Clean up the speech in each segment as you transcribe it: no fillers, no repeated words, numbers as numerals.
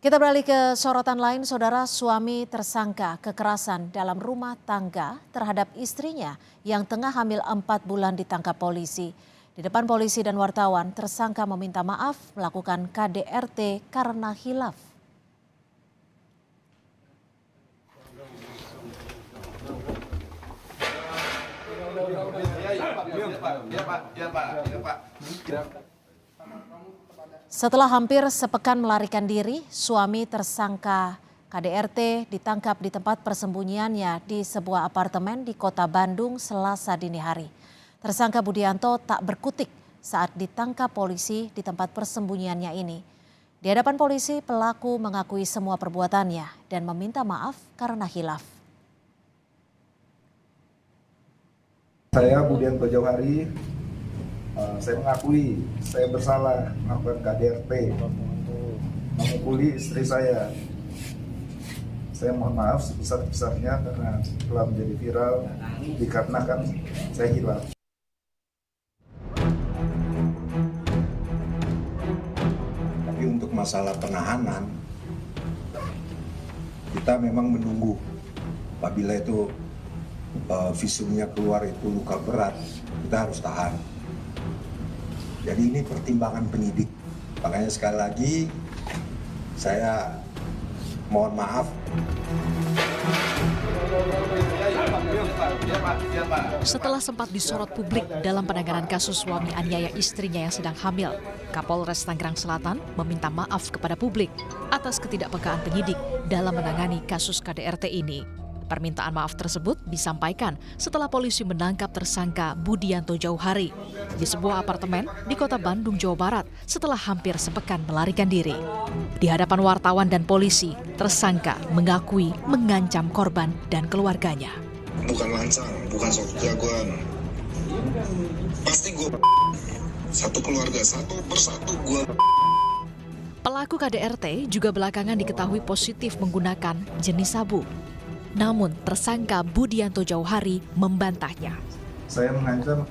Kita beralih ke sorotan lain, saudara. Suami tersangka kekerasan dalam rumah tangga terhadap istrinya yang tengah hamil 4 bulan ditangkap polisi. Di depan polisi dan wartawan, tersangka meminta maaf melakukan KDRT karena hilaf. Setelah hampir sepekan melarikan diri, suami tersangka KDRT ditangkap di tempat persembunyiannya di sebuah apartemen di Kota Bandung Selasa dini hari. Tersangka Budianto tak berkutik saat ditangkap polisi di tempat persembunyiannya ini. Di hadapan polisi, pelaku mengakui semua perbuatannya dan meminta maaf karena hilaf. Saya Budianto Jauhari. Saya mengakui saya bersalah melakukan KDRT, memukuli istri saya. Saya mohon maaf sebesar-besarnya karena telah menjadi viral dikarenakan saya hilaf. Tapi untuk masalah penahanan, kita memang menunggu. Apabila itu visumnya keluar itu luka berat, kita harus tahan. Jadi ini pertimbangan penyidik. Makanya sekali lagi saya mohon maaf. Setelah sempat disorot publik dalam penanganan kasus suami aniaya istrinya yang sedang hamil, Kapolres Tangerang Selatan meminta maaf kepada publik atas ketidakpekaan penyidik dalam menangani kasus KDRT ini. Permintaan maaf tersebut disampaikan setelah polisi menangkap tersangka Budianto Jauhari di sebuah apartemen di Kota Bandung, Jawa Barat setelah hampir sepekan melarikan diri. Di hadapan wartawan dan polisi, tersangka mengakui mengancam korban dan keluarganya. Bukan lancang, bukan sok jagoan. Pasti gue satu keluarga, satu persatu gue. Pelaku KDRT juga belakangan diketahui positif menggunakan jenis sabu. Namun tersangka Budianto Jauhari membantahnya. Saya mengancam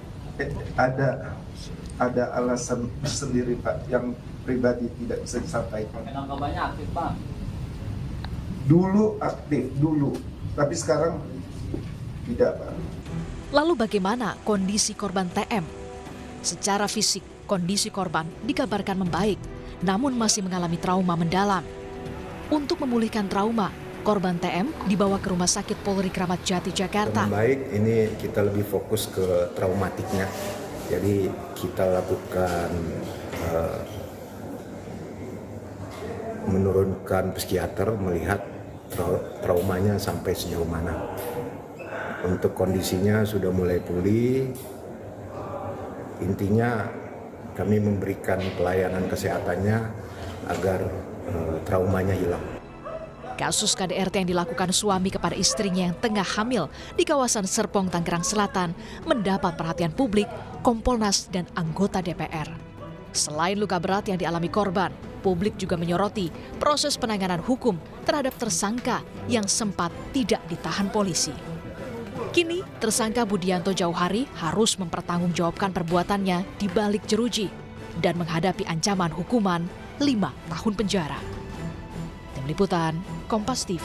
ada alasan sendiri Pak yang pribadi tidak bisa disampaikan. Narkobanya aktif Pak? Dulu aktif, tapi sekarang tidak Pak. Lalu bagaimana kondisi korban TM? Secara fisik, kondisi korban dikabarkan membaik, namun masih mengalami trauma mendalam. Untuk memulihkan trauma, korban TM dibawa ke Rumah Sakit Polri Kramat Jati, Jakarta. Baik, ini kita lebih fokus ke traumatiknya. Jadi kita lakukan menurunkan psikiater melihat traumanya sampai sejauh mana. Untuk kondisinya sudah mulai pulih. Intinya kami memberikan pelayanan kesehatannya agar traumanya hilang. Kasus KDRT yang dilakukan suami kepada istrinya yang tengah hamil di kawasan Serpong, Tangerang Selatan mendapat perhatian publik, Kompolnas, dan anggota DPR. Selain luka berat yang dialami korban, publik juga menyoroti proses penanganan hukum terhadap tersangka yang sempat tidak ditahan polisi. Kini, tersangka Budianto Jauhari harus mempertanggungjawabkan perbuatannya di balik jeruji dan menghadapi ancaman hukuman 5 tahun penjara. Tim Liputan, Kompas TV.